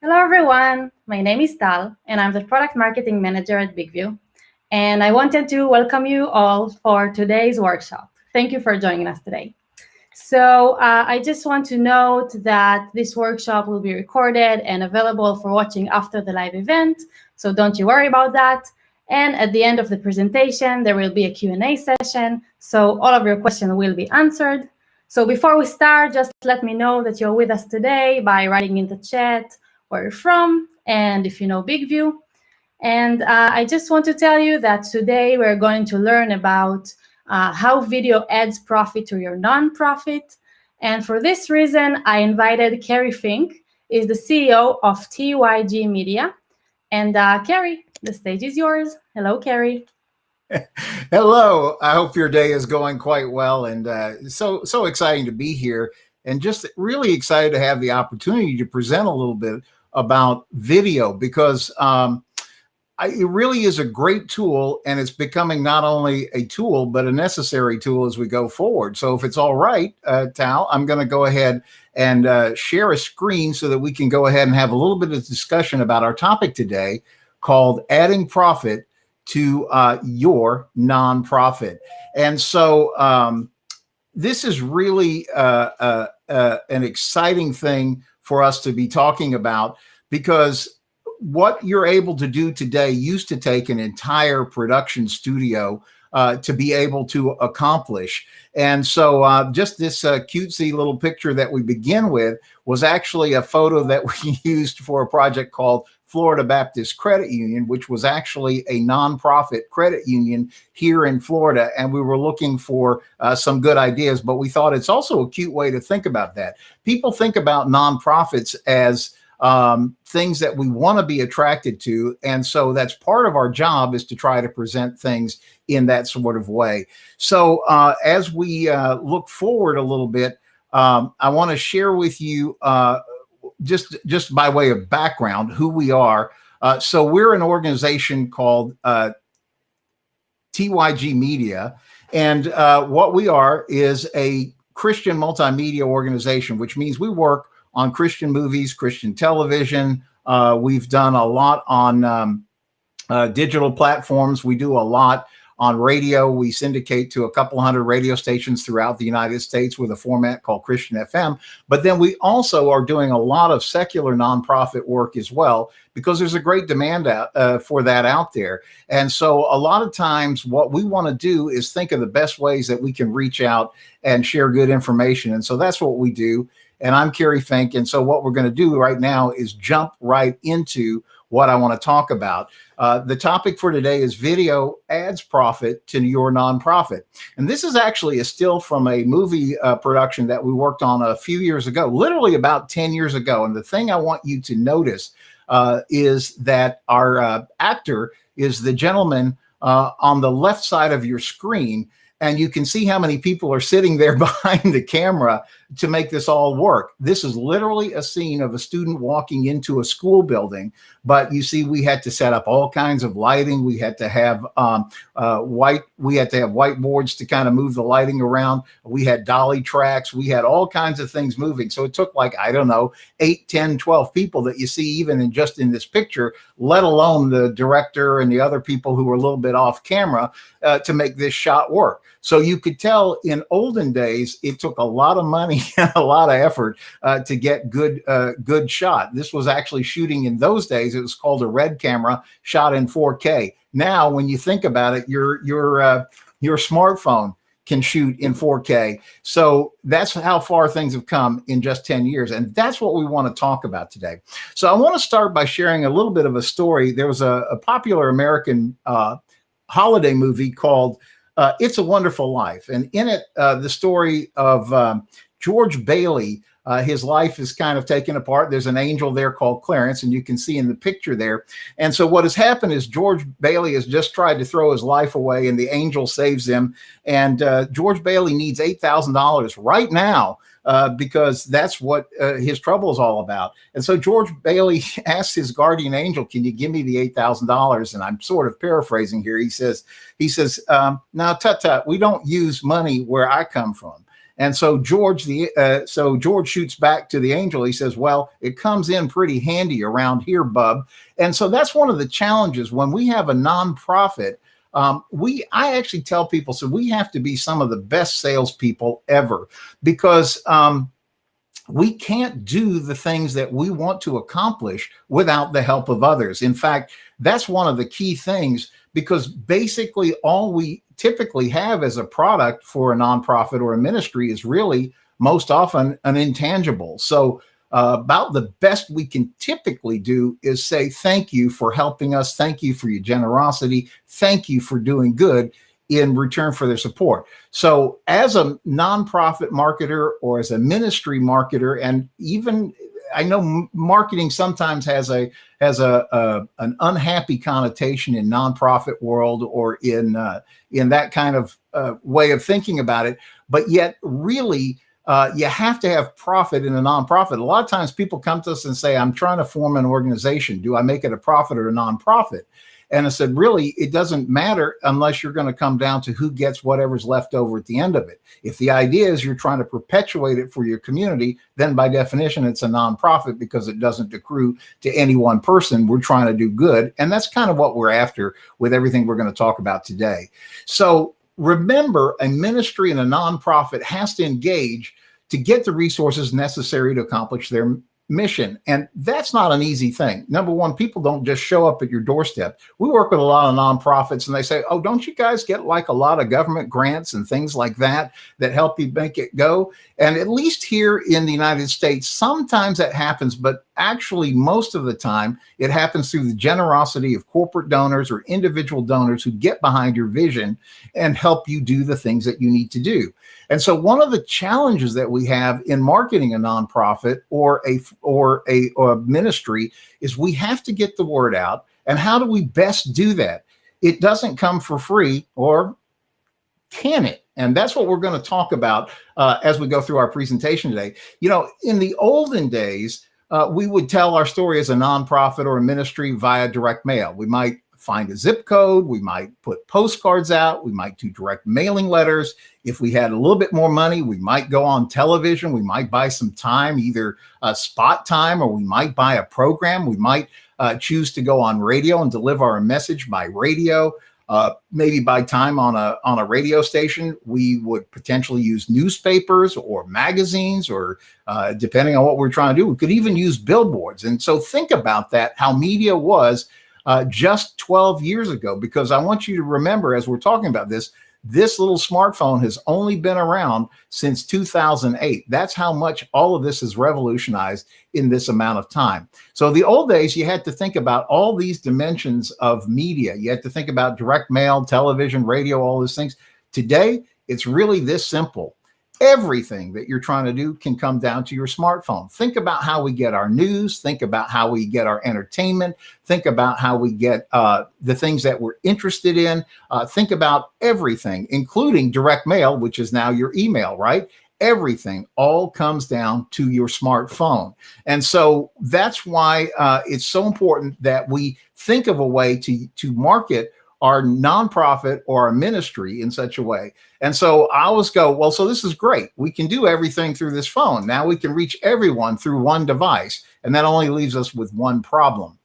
Hello, everyone. My name is Tal, and I'm the Product Marketing Manager at BigVU. And I wanted to welcome you all for today's workshop. Thank you for joining us today. So I just want to note that this workshop will be recorded and available for watching after the live event. So don't you worry about that. And at the end of the presentation, there will be a Q&A session. So all of your questions will be answered. So before we start, just let me know that you're with us today by writing in the chat where you're from and if you know BigVU. And I just want to tell you that today we're going to learn about how video adds profit to your nonprofit. And for this reason, I invited KERRY FINK, is the CEO of TYG Media. And KERRY, the stage is yours. Hello, KERRY. Hello. I hope your day is going quite well, and so exciting to be here, and just really excited to have the opportunity to present a little bit about video, because it really is a great tool, and it's becoming not only a tool but a necessary tool as we go forward. So if it's all right, Tal, I'm going to go ahead and share a screen so that we can go ahead and have a little bit of discussion about our topic today, called Adding Profit to your nonprofit. And so this is really an exciting thing for us to be talking about, because what you're able to do today used to take an entire production studio to be able to accomplish. And so just this cutesy little picture that we begin with was actually a photo that we used for a project called Florida Baptist Credit Union, which was actually a nonprofit credit union here in Florida. And we were looking for some good ideas, but we thought it's also a cute way to think about that. People think about nonprofits as things that we want to be attracted to. And so that's part of our job, is to try to present things in that sort of way. So as we look forward a little bit, I want to share with you just by way of background who we are. So we're an organization called TYG Media. And what we are is a Christian multimedia organization, which means we work on Christian movies, Christian television. We've done a lot on digital platforms. We do a lot on radio. We syndicate to a couple hundred radio stations throughout the United States with a format called Christian FM. But then we also are doing a lot of secular nonprofit work as well, because there's a great demand for that out there. And so a lot of times what we want to do is think of the best ways that we can reach out and share good information. And so that's what we do. And I'm KERRY FINK. And so what we're going to do right now is jump right into what I want to talk about. The topic for today is video adds profit to your nonprofit. And this is actually a still from a movie production that we worked on a few years ago, literally about 10 years ago. And the thing I want you to notice is that our actor is the gentleman on the left side of your screen. And you can see how many people are sitting there behind the camera to make this all work. This is literally a scene of a student walking into a school building, but you see we had to set up all kinds of lighting. We had to have whiteboards to kind of move the lighting around. We had dolly tracks. We had all kinds of things moving. So it took like, I don't know, 8, 10, 12 people that you see even in just in this picture, let alone the director and the other people who were a little bit off camera to make this shot work. So you could tell in olden days, it took a lot of money and a lot of effort to get good shot. This was actually shooting in those days. It was called a red camera, shot in 4K. Now, when you think about it, your smartphone can shoot in 4K. So that's how far things have come in just 10 years. And that's what we want to talk about today. So I want to start by sharing a little bit of a story. There was a popular American holiday movie called It's a Wonderful Life. And in it, the story of George Bailey, his life is kind of taken apart. There's an angel there called Clarence, and you can see in the picture there. And so what has happened is George Bailey has just tried to throw his life away, and the angel saves him. And George Bailey needs $8,000 right now because that's what his trouble is all about. And so George Bailey asks his guardian angel, "Can you give me the $8,000?" And I'm sort of paraphrasing here. He says, "Now, tut-tut, we don't use money where I come from." And so George shoots back to the angel. He says, well, it comes in pretty handy around here, bub. And so that's one of the challenges when we have a nonprofit. I actually tell people, so we have to be some of the best salespeople ever, because we can't do the things that we want to accomplish without the help of others. In fact, that's one of the key things, because basically all we typically have as a product for a nonprofit or a ministry is really most often an intangible. So about the best we can typically do is say, thank you for helping us. Thank you for your generosity. Thank you for doing good in return for their support. So as a nonprofit marketer or as a ministry marketer, and even I know marketing sometimes has an unhappy connotation in nonprofit world or in that kind of way of thinking about it, but yet really you have to have profit in a nonprofit. A lot of times people come to us and say, I'm trying to form an organization. Do I make it a profit or a nonprofit? And I said, really, it doesn't matter unless you're going to come down to who gets whatever's left over at the end of it. If the idea is you're trying to perpetuate it for your community, then by definition, it's a nonprofit because it doesn't accrue to any one person. We're trying to do good. And that's kind of what we're after with everything we're going to talk about today. So remember, a ministry and a nonprofit has to engage to get the resources necessary to accomplish their mission. And that's not an easy thing. Number one, people don't just show up at your doorstep. We work with a lot of nonprofits and they say, oh, don't you guys get like a lot of government grants and things like that help you make it go? And at least here in the United States, sometimes that happens, but actually most of the time it happens through the generosity of corporate donors or individual donors who get behind your vision and help you do the things that you need to do. And so one of the challenges that we have in marketing a nonprofit or a ministry is we have to get the word out. And how do we best do that? It doesn't come for free, or can it? And that's what we're going to talk about as we go through our presentation today. You know, in the olden days, we would tell our story as a nonprofit or a ministry via direct mail. We might find a zip code. We might put postcards out. We might do direct mailing letters. If we had a little bit more money, we might go on television. We might buy some time, either spot time, or we might buy a program. We might choose to go on radio and deliver our message by radio. Maybe by time on a radio station. We would potentially use newspapers or magazines, or depending on what we're trying to do, we could even use billboards. And so think about that, how media was just 12 years ago, because I want you to remember, as we're talking about this little smartphone has only been around since 2008. That's how much all of this is revolutionized in this amount of time. So the old days, you had to think about all these dimensions of media. You had to think about direct mail, television, radio, all these things. Today, it's really this simple. Everything that you're trying to do can come down to your smartphone. Think about how we get our news. Think about how we get our entertainment. Think about how we get the things that we're interested in. Think about everything, including direct mail, which is now your email, right? Everything all comes down to your smartphone. And so that's why it's so important that we think of a way to market our nonprofit or our ministry in such a way. And so I always go, well, so this is great. We can do everything through this phone. Now we can reach everyone through one device. And that only leaves us with one problem.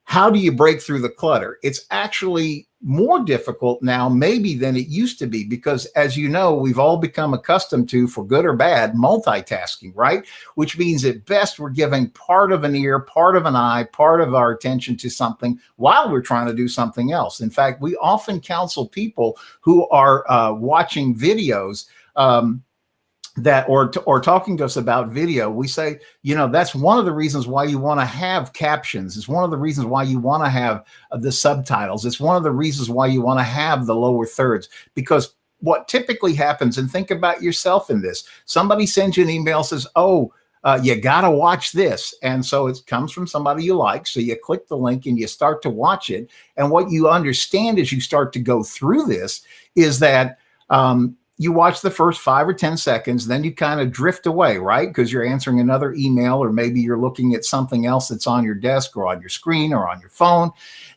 How do you break through the clutter? It's actually more difficult now, maybe, than it used to be, because as you know, we've all become accustomed to, for good or bad, multitasking, right? Which means at best we're giving part of an ear, part of an eye, part of our attention to something while we're trying to do something else. In fact, we often counsel people who are watching videos or talking to us about video. We say, you know, that's one of the reasons why you want to have captions. It's one of the reasons why you want to have the subtitles. It's one of the reasons why you want to have the lower thirds, because what typically happens, and think about yourself in this, somebody sends you an email, says, oh, you got to watch this. And so it comes from somebody you like. So you click the link and you start to watch it. And what you understand as you start to go through this is that you watch the first 5 or 10 seconds, then you kind of drift away, right? Because you're answering another email, or maybe you're looking at something else that's on your desk or on your screen or on your phone,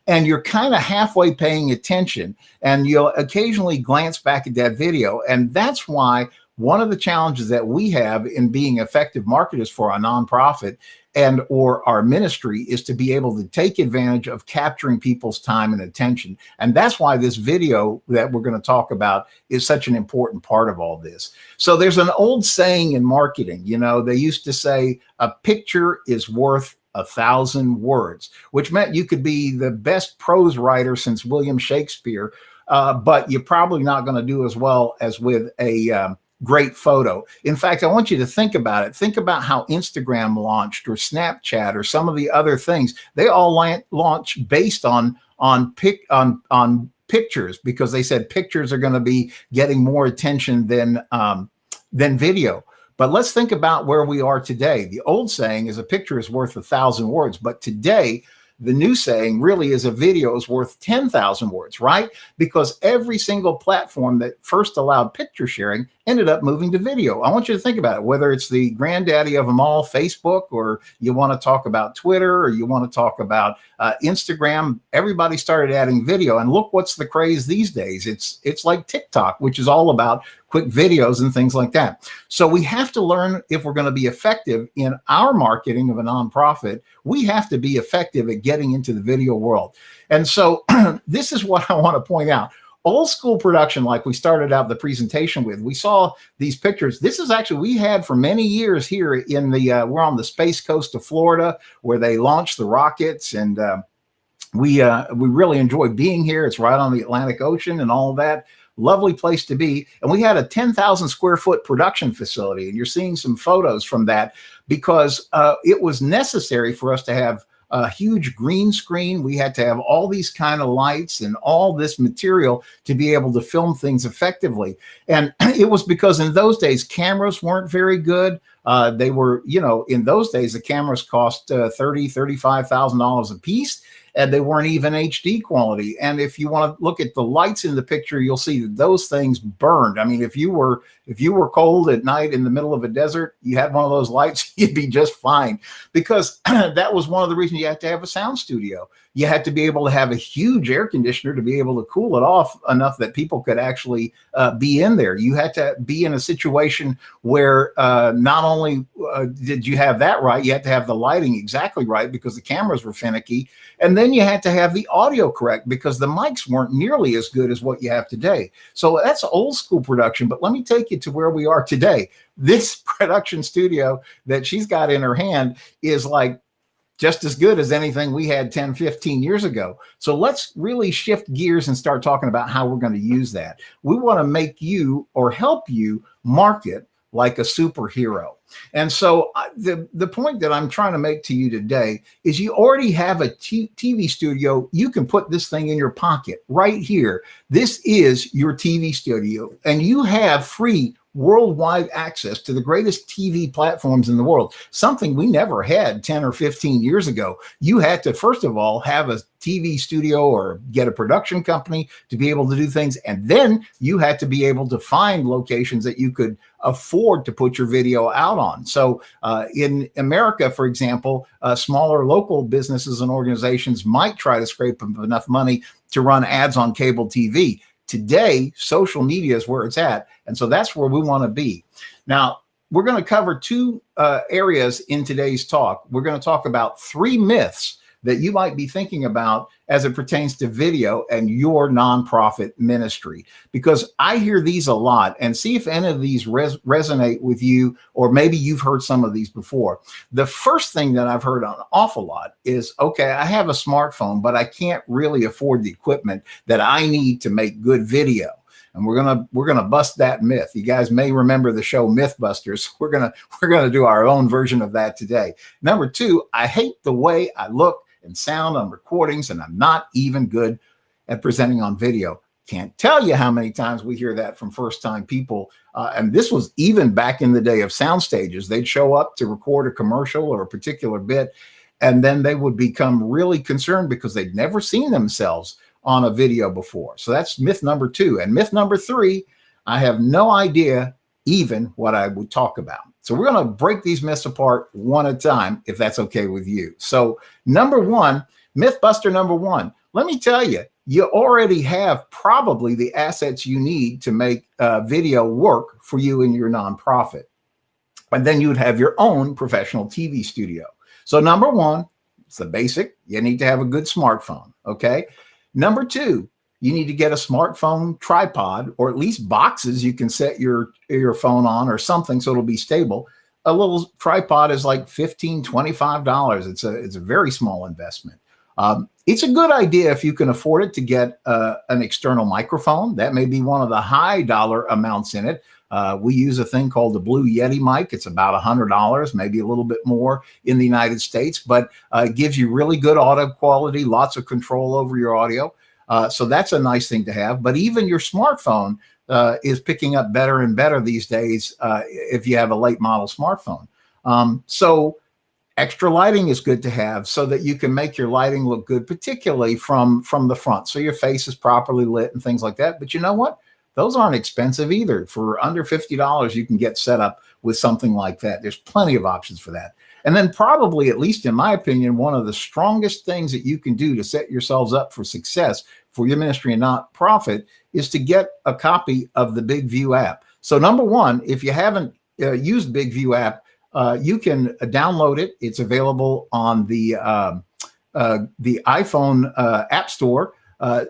and you're kind of halfway paying attention, and you'll occasionally glance back at that video. And that's why one of the challenges that we have in being effective marketers for our nonprofit and or our ministry is to be able to take advantage of capturing people's time and attention. And that's why this video that we're going to talk about is such an important part of all this. So there's an old saying in marketing, you know, they used to say a picture is worth 1,000 words, which meant you could be the best prose writer since William Shakespeare, but you're probably not going to do as well as with a great photo. In fact, I want you to think about it. Think about how Instagram launched, or Snapchat, or some of the other things. They all launched based on pictures, because they said pictures are going to be getting more attention than video. But let's think about where we are today. The old saying is a picture is worth 1,000 words, but today the new saying really is a video is worth 10,000 words, right? Because every single platform that first allowed picture sharing ended up moving to video. I want you to think about it, whether it's the granddaddy of them all, Facebook, or you want to talk about Twitter, or you want to talk about Instagram. Everybody started adding video, and look what's the craze these days. It's like TikTok, which is all about quick videos and things like that. So we have to learn, if we're going to be effective in our marketing of a nonprofit, we have to be effective at getting into the video world. And so this is what I want to point out. Old school production, like we started out the presentation with, we saw these pictures. This is actually, we had for many years here in the, we're on the Space Coast of Florida, where they launched the rockets, and we really enjoy being here. It's right on the Atlantic Ocean and all of that. Lovely place to be. And we had a 10,000 square foot production facility, and you're seeing some photos from that, because it was necessary for us to have a huge green screen. We had to have all these kind of lights and all this material to be able to film things effectively. And it was because in those days, cameras weren't very good. They were, you know, in those days, the cameras cost $30,000, $35,000 a piece, and they weren't even HD quality. And if you want to look at the lights in the picture, you'll see that those things burned. I mean, if you were cold at night in the middle of a desert, you had one of those lights, you'd be just fine, because that was one of the reasons you had to have a sound studio. You had to be able to have a huge air conditioner to be able to cool it off enough that people could actually be in there. You had to be in a situation where not only did you have that right, you had to have the lighting exactly right, because the cameras were finicky. And then you had to have the audio correct, because the mics weren't nearly as good as what you have today. So that's old school production. But let me take you to where we are today. This production studio that she's got in her hand is like just as good as anything we had 10, 15 years ago. So let's really shift gears and start talking about how we're going to use that. We want to make you, or help you, market like a superhero. And so the point that I'm trying to make to you today is you already have a TV studio. You can put this thing in your pocket right here. This is your TV studio, and you have free worldwide access to the greatest TV platforms in the world, something we never had 10 or 15 years ago. You had to, first of all, have a TV studio or get a production company to be able to do things. And then you had to be able to find locations that you could afford to put your video out on. So in America, for example, smaller local businesses and organizations might try to scrape up enough money to run ads on cable TV. Today, social media is where it's at. And so that's where we want to be. Now, we're going to cover two areas in today's talk. We're going to talk about 3 myths that you might be thinking about as it pertains to video and your nonprofit ministry, because I hear these a lot, and see if any of these resonate with you, or maybe you've heard some of these before. The first thing that I've heard an awful lot is, okay, I have a smartphone, but I can't really afford the equipment that I need to make good video. And we're gonna bust that myth. You guys may remember the show Mythbusters. We're gonna do our own version of that today. Number 2, I hate the way I look and sound on recordings, and I'm not even good at presenting on video. Can't tell you how many times we hear that from first-time people. And this was even back in the day of sound stages. They'd show up to record a commercial or a particular bit, and then they would become really concerned because they'd never seen themselves on a video before. So that's myth number 2. And myth number 3, I have no idea even what I would talk about. So we're going to break these myths apart one at a time, if that's okay with you. So number 1, Mythbuster number 1. Let me tell you, you already have probably the assets you need to make video work for you and your nonprofit. And then you'd have your own professional TV studio. So number one, it's the basic. You need to have a good smartphone, okay? Number two, you need to get a smartphone tripod, or at least boxes you can set your phone on or something so it'll be stable. A little tripod is like $15, $25. It's a very small investment. It's a good idea if you can afford it to get an external microphone. That may be one of the high dollar amounts in it. We use a thing called the Blue Yeti mic. It's about $100, maybe a little bit more in the United States, but it gives you really good audio quality, lots of control over your audio. So that's a nice thing to have. But even your smartphone is picking up better and better these days if you have a late model smartphone. So extra lighting is good to have so that you can make your lighting look good, particularly from the front. So your face is properly lit and things like that. But you know what? Those aren't expensive either. For under $50, you can get set up with something like that. There's plenty of options for that. And then probably, at least in my opinion, one of the strongest things that you can do to set yourselves up for success for your ministry and nonprofit is to get a copy of the BigVU app. So number one, if you haven't used BigVU app, you can download it. It's available on the iPhone App Store.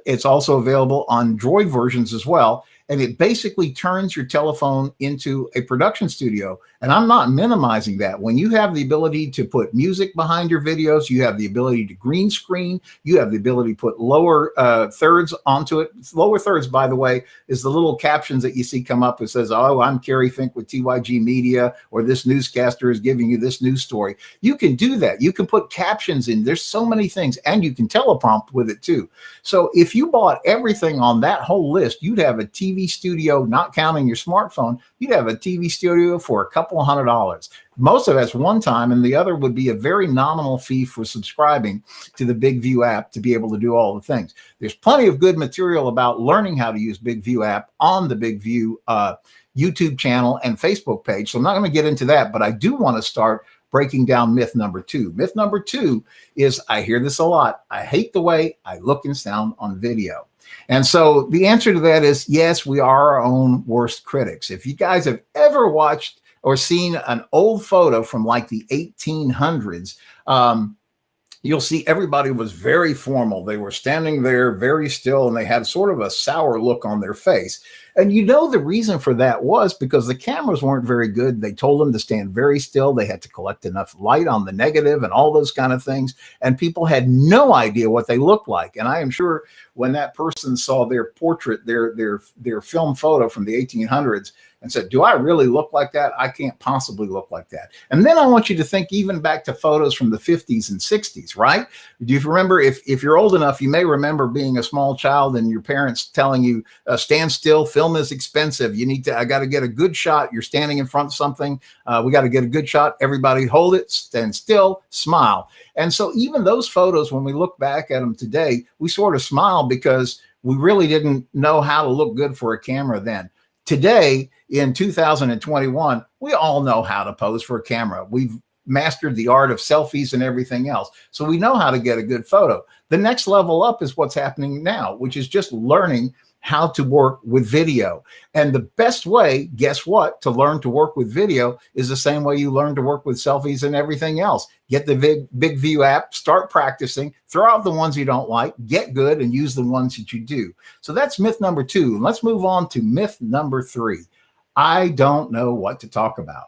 It's also available on Droid versions as well. And it basically turns your telephone into a production studio. And I'm not minimizing that. When you have the ability to put music behind your videos, you have the ability to green screen, you have the ability to put lower thirds onto it. Lower thirds, by the way, is the little captions that you see come up that says, oh, I'm KERRY FINK with TYG Media, or this newscaster is giving you this news story. You can do that. You can put captions in. There's so many things, and you can teleprompt with it too. So if you bought everything on that whole list, you'd have a TV studio, not counting your smartphone, you'd have a TV studio for a couple of $100. Most of that's one time, and the other would be a very nominal fee for subscribing to the BigVU app to be able to do all the things. There's plenty of good material about learning how to use BigVU app on the BigVU YouTube channel and Facebook page. So I'm not going to get into that, but I do want to start breaking down myth number two. Myth number two is, I hear this a lot, I hate the way I look and sound on video. And so the answer to that is, yes, we are our own worst critics. If you guys have ever watched or seen an old photo from like the 1800s, you'll see everybody was very formal. They were standing there very still, and they had sort of a sour look on their face. And you know the reason for that was because the cameras weren't very good. They told them to stand very still. They had to collect enough light on the negative and all those kind of things. And people had no idea what they looked like. And I am sure when that person saw their portrait, their film photo from the 1800s, and said, do I really look like that? I can't possibly look like that. And then I want you to think even back to photos from the 50s and 60s, right? Do you remember, if you're old enough, you may remember being a small child and your parents telling you, stand still, film is expensive. I got to get a good shot. You're standing in front of something. We got to get a good shot. Everybody hold it, stand still, smile. And so even those photos, when we look back at them today, we sort of smile because we really didn't know how to look good for a camera then. Today, in 2021, we all know how to pose for a camera. We've mastered the art of selfies and everything else. So we know how to get a good photo. The next level up is what's happening now, which is just learning how to work with video. And the best way, guess what, to learn to work with video is the same way you learn to work with selfies and everything else. Get the BigVU app, start practicing, throw out the ones you don't like, get good, and use the ones that you do. So that's myth number two. Let's move on to myth number three. I don't know what to talk about.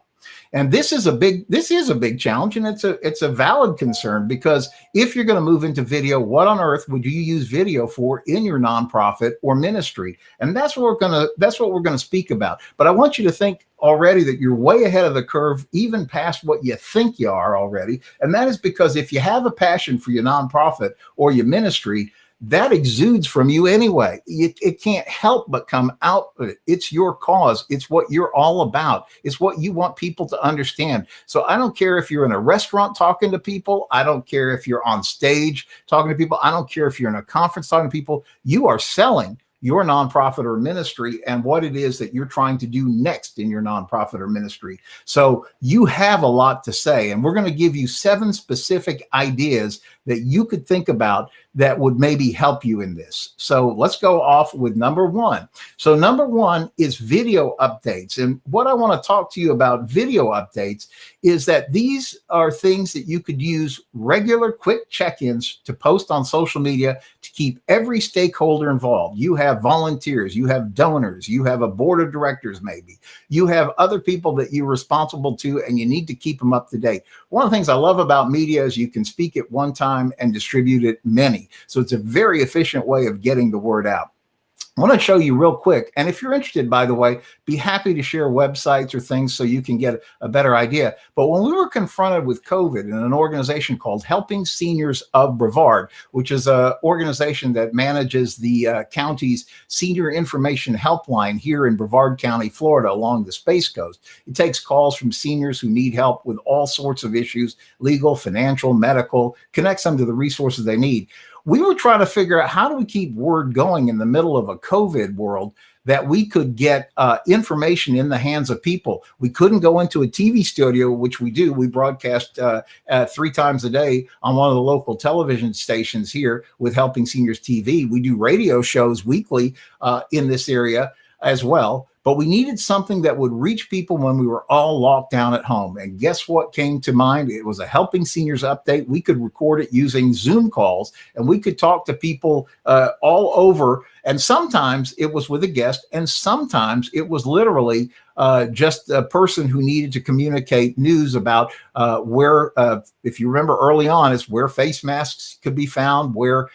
And this is a big challenge, and it's a valid concern, because if you're going to move into video, what on earth would you use video for in your nonprofit or ministry? And that's what we're going to speak about. But I want you to think already that you're way ahead of the curve, even past what you think you are already. And that is because if you have a passion for your nonprofit or your ministry, that exudes from you anyway. It can't help but come out of it. It's your cause. It's what you're all about. It's what you want people to understand. So I don't care if you're in a restaurant talking to people. I don't care if you're on stage talking to people. I don't care if you're in a conference talking to people. You are selling your nonprofit or ministry and what it is that you're trying to do next in your nonprofit or ministry. So you have a lot to say, and we're going to give you 7 specific ideas that you could think about that would maybe help you in this. So let's go off with number one. So number one is video updates. And what I want to talk to you about video updates is that these are things that you could use regular quick check-ins to post on social media to keep every stakeholder involved. You have volunteers, you have donors, you have a board of directors maybe, you have other people that you're responsible to, and you need to keep them up to date. One of the things I love about media is you can speak at one time and distribute it many. So it's a very efficient way of getting the word out. I want to show you real quick. And if you're interested, by the way, be happy to share websites or things so you can get a better idea. But when we were confronted with COVID in an organization called Helping Seniors of Brevard, which is an organization that manages the county's senior information helpline here in Brevard County, Florida, along the Space Coast. It takes calls from seniors who need help with all sorts of issues, legal, financial, medical, connects them to the resources they need. We were trying to figure out how do we keep word going in the middle of a COVID world that we could get information in the hands of people. We couldn't go into a TV studio, which we do. We broadcast 3 times a day on one of the local television stations here with Helping Seniors TV. We do radio shows weekly in this area as well. But we needed something that would reach people when we were all locked down at home. And guess what came to mind? It was a Helping Seniors update. We could record it using Zoom calls, and we could talk to people all over. And sometimes it was with a guest, and sometimes it was literally just a person who needed to communicate news about where, if you remember early on, is where face masks could be found, where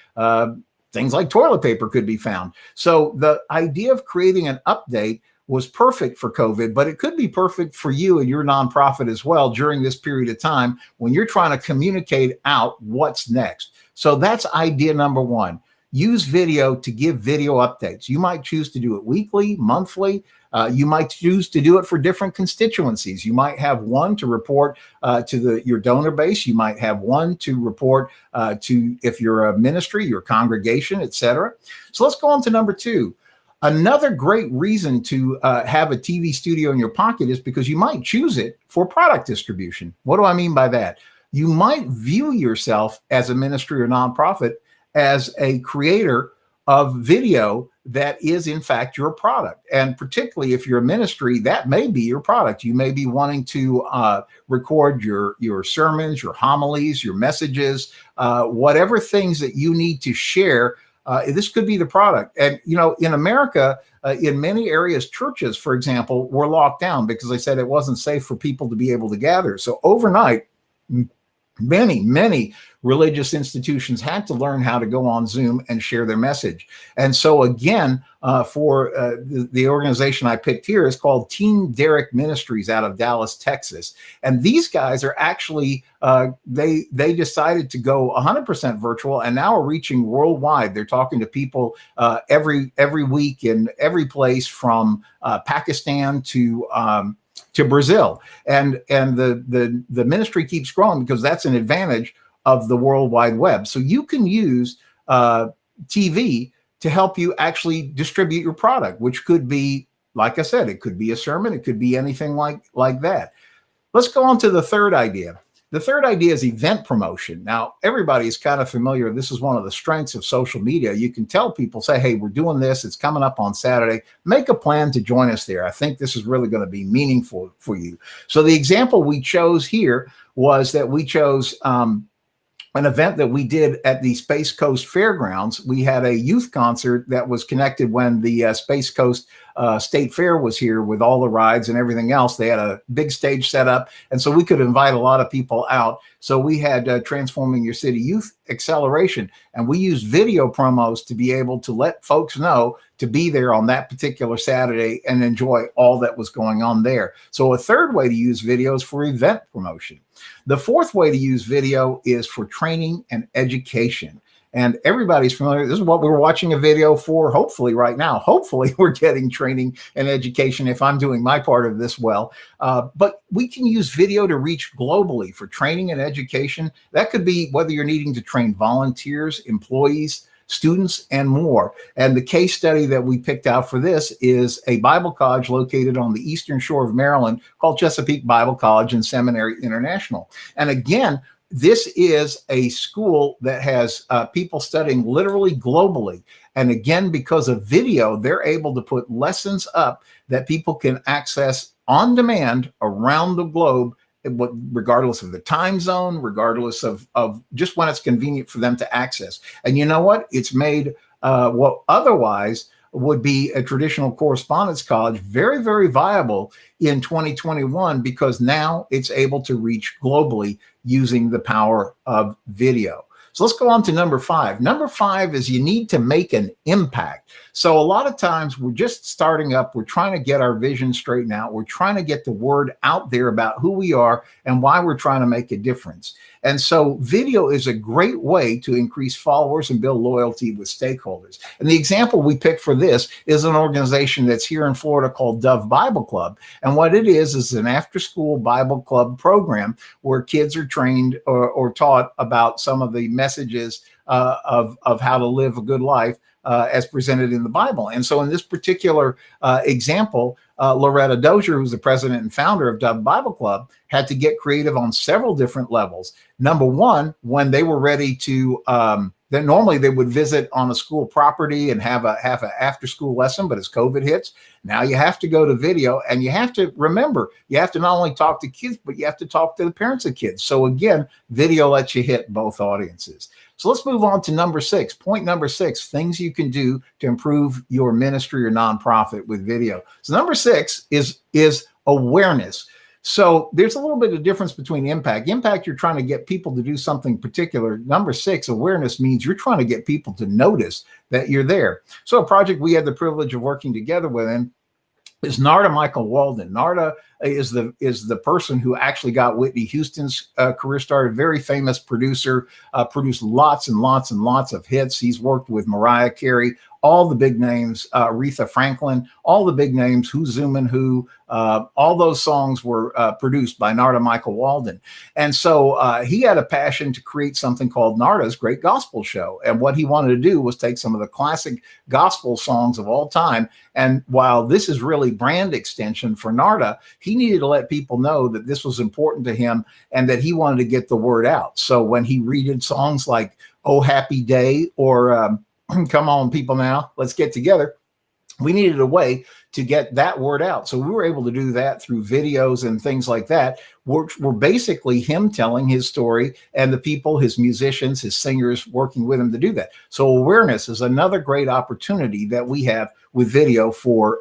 things like toilet paper could be found. So the idea of creating an update was perfect for COVID, but it could be perfect for you and your nonprofit as well during this period of time when you're trying to communicate out what's next. So that's idea number one. Use video to give video updates. You might choose to do it weekly, monthly. You might choose to do it for different constituencies. You might have one to report to your donor base. You might have one to report to, if you're a ministry, your congregation, etc. So let's go on to number two. Another great reason to have a TV studio in your pocket is because you might choose it for product distribution. What do I mean by that? You might view yourself as a ministry or nonprofit as a creator of video that is in fact your product. And particularly if you're a ministry, that may be your product. You may be wanting to record your sermons, your homilies, your messages, whatever things that you need to share. This could be the product. And, you know, in America, in many areas, churches, for example, were locked down because they said it wasn't safe for people to be able to gather. So overnight, many religious institutions had to learn how to go on Zoom and share their message. And so again, for the organization I picked here is called Team Derek Ministries out of Dallas, Texas. And these guys are actually, they decided to go 100% virtual and now are reaching worldwide. They're talking to people every week in every place from Pakistan to Brazil. And the ministry keeps growing because that's an advantage of the World Wide Web. So you can use TV to help you actually distribute your product, which could be, like I said, it could be a sermon, it could be anything like that. Let's go on to the third idea. The third idea is event promotion. Now, everybody's kind of familiar. This is one of the strengths of social media. You can tell people, say, hey, we're doing this. It's coming up on Saturday. Make a plan to join us there. I think this is really going to be meaningful for you. So the example we chose here was that we chose an event that we did at the Space Coast Fairgrounds. We had a youth concert that was connected when the Space Coast State Fair was here with all the rides and everything else. They had a big stage set up, and so we could invite a lot of people out. So we had Transforming Your City Youth Acceleration, and we used video promos to be able to let folks know to be there on that particular Saturday and enjoy all that was going on there. So a third way to use video is for event promotion. The fourth way to use video is for training and education. And everybody's familiar. This is what we're watching a video for, hopefully right now. Hopefully we're getting training and education if I'm doing my part of this well. But we can use video to reach globally for training and education. That could be whether you're needing to train volunteers, employees, students, and more. And the case study that we picked out for this is a Bible college located on the eastern shore of Maryland called Chesapeake Bible College and Seminary International. And again, this is a school that has people studying literally globally. And again, because of video, they're able to put lessons up that people can access on demand around the globe, regardless of the time zone, regardless of just when it's convenient for them to access. And you know what? It's made what otherwise would be a traditional correspondence college very, very viable in 2021, because now it's able to reach globally using the power of video. So let's go on to number 5. Number 5 is you need to make an impact. So a lot of times we're just starting up. We're trying to get our vision straightened out. We're trying to get the word out there about who we are and why we're trying to make a difference. And so video is a great way to increase followers and build loyalty with stakeholders. And the example we picked for this is an organization that's here in Florida called Dove Bible Club. And what it is an after-school Bible club program where kids are trained or taught about some of the messages of how to live a good life as presented in the Bible. And so in this particular example, Loretta Dozier, who's the president and founder of Dove Bible Club, had to get creative on several different levels. Number one, when they were ready to, then normally they would visit on a school property and have an after school lesson, but as COVID hits, now you have to go to video, and you have to remember, you have to not only talk to kids, but you have to talk to the parents of kids. So again, video lets you hit both audiences. So let's move on to number 6. Point number 6, things you can do to improve your ministry or nonprofit with video. So number 6 is awareness. So there's a little bit of difference between impact. Impact, you're trying to get people to do something particular. Number 6, awareness, means you're trying to get people to notice that you're there. So a project we had the privilege of working together with is Narda Michael Walden. Narda is the person who actually got Whitney Houston's career started. Very famous producer, produced lots and lots and lots of hits. He's worked with Mariah Carey, all the big names, Aretha Franklin, all the big names, Who's Zoomin' Who, all those songs were produced by Narda Michael Walden. And so he had a passion to create something called Narda's Great Gospel Show. And what he wanted to do was take some of the classic gospel songs of all time. And while this is really brand extension for Narda, he needed to let people know that this was important to him and that he wanted to get the word out. So when he redid songs like Oh Happy Day or Come On People Now, Let's Get Together, we needed a way to get that word out. So we were able to do that through videos and things like that, which were basically him telling his story and the people, his musicians, his singers working with him to do that. So awareness is another great opportunity that we have with video for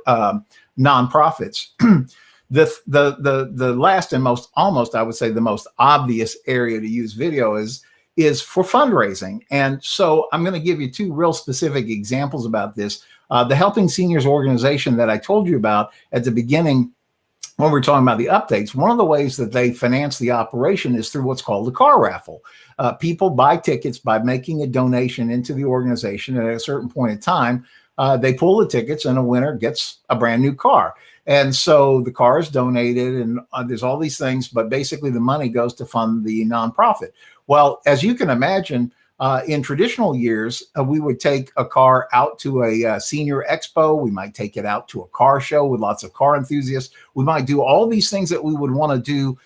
nonprofits. The last and most, almost I would say the most obvious area to use video is for fundraising. And so I'm going to give you 2 real specific examples about this. The Helping Seniors organization that I told you about at the beginning when we were talking about the updates, one of the ways that they finance the operation is through what's called a car raffle. People buy tickets by making a donation into the organization, and at a certain point in time, they pull the tickets and a winner gets a brand new car. And so the car is donated and there's all these things, but basically the money goes to fund the nonprofit. Well, as you can imagine, in traditional years, we would take a car out to a senior expo. We might take it out to a car show with lots of car enthusiasts. We might do all these things that we would want to do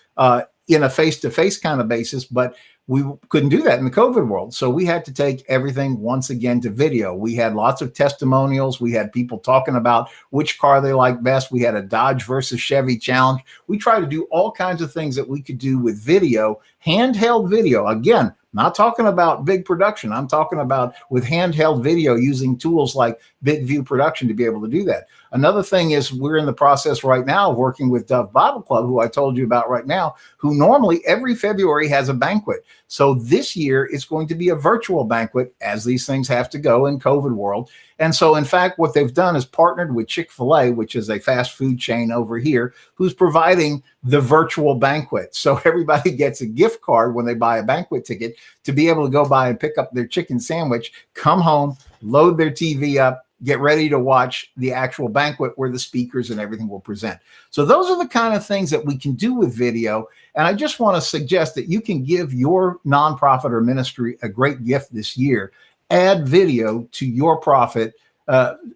in a face-to-face kind of basis, but we couldn't do that in the COVID world. So we had to take everything once again to video. We had lots of testimonials. We had people talking about which car they liked best. We had a Dodge versus Chevy challenge. We tried to do all kinds of things that we could do with video, handheld video. Again, not talking about big production. I'm talking about with handheld video using tools like BigVU production to be able to do that. Another thing is we're in the process right now of working with Dove Bible Club, who I told you about right now, who normally every February has a banquet. So this year it's going to be a virtual banquet, as these things have to go in COVID world. And so in fact, what they've done is partnered with Chick-fil-A, which is a fast food chain over here, who's providing the virtual banquet. So everybody gets a gift card when they buy a banquet ticket to be able to go by and pick up their chicken sandwich, come home, load their TV up, get ready to watch the actual banquet where the speakers and everything will present. So those are the kind of things that we can do with video. And I just want to suggest that you can give your nonprofit or ministry a great gift this year. Add video to your profit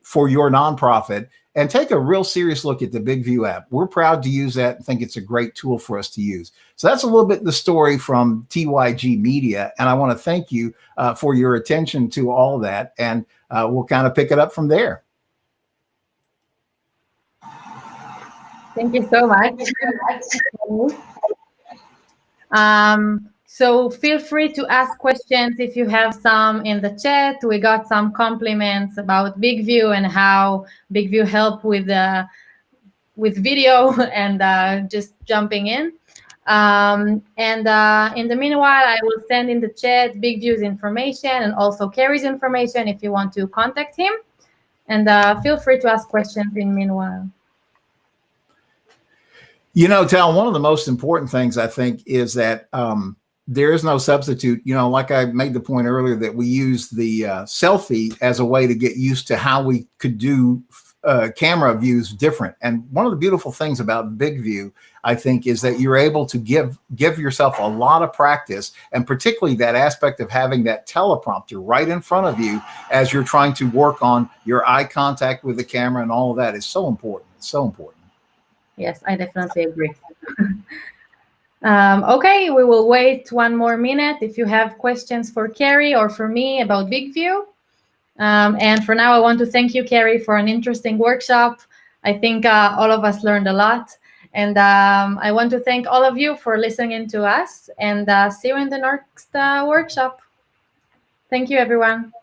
for your nonprofit, and take a real serious look at the BigVU app. We're proud to use that and think it's a great tool for us to use. So that's a little bit the story from TYG Media, and I want to thank you for your attention to all that, and we'll kind of pick it up from there. Thank you so much. So feel free to ask questions if you have some in the chat. We got some compliments about BigVU and how BigVU help with video and just jumping in. And in the meanwhile, I will send in the chat BigVu's information and also KERRY's information if you want to contact him. And feel free to ask questions in meanwhile. You know, Tal, one of the most important things I think is that there is no substitute. You know, like I made the point earlier that we use the selfie as a way to get used to how we could do camera views different. And one of the beautiful things about BigVU, I think, is that you're able to give yourself a lot of practice, and particularly that aspect of having that teleprompter right in front of you as you're trying to work on your eye contact with the camera, and all of that is so important. It's so important. Yes, I definitely agree. Okay, we will wait one more minute if you have questions for KERRY or for me about BigVU. And for now, I want to thank you, KERRY, for an interesting workshop. I think all of us learned a lot. And I want to thank all of you for listening to us, and see you in the next workshop. Thank you, everyone.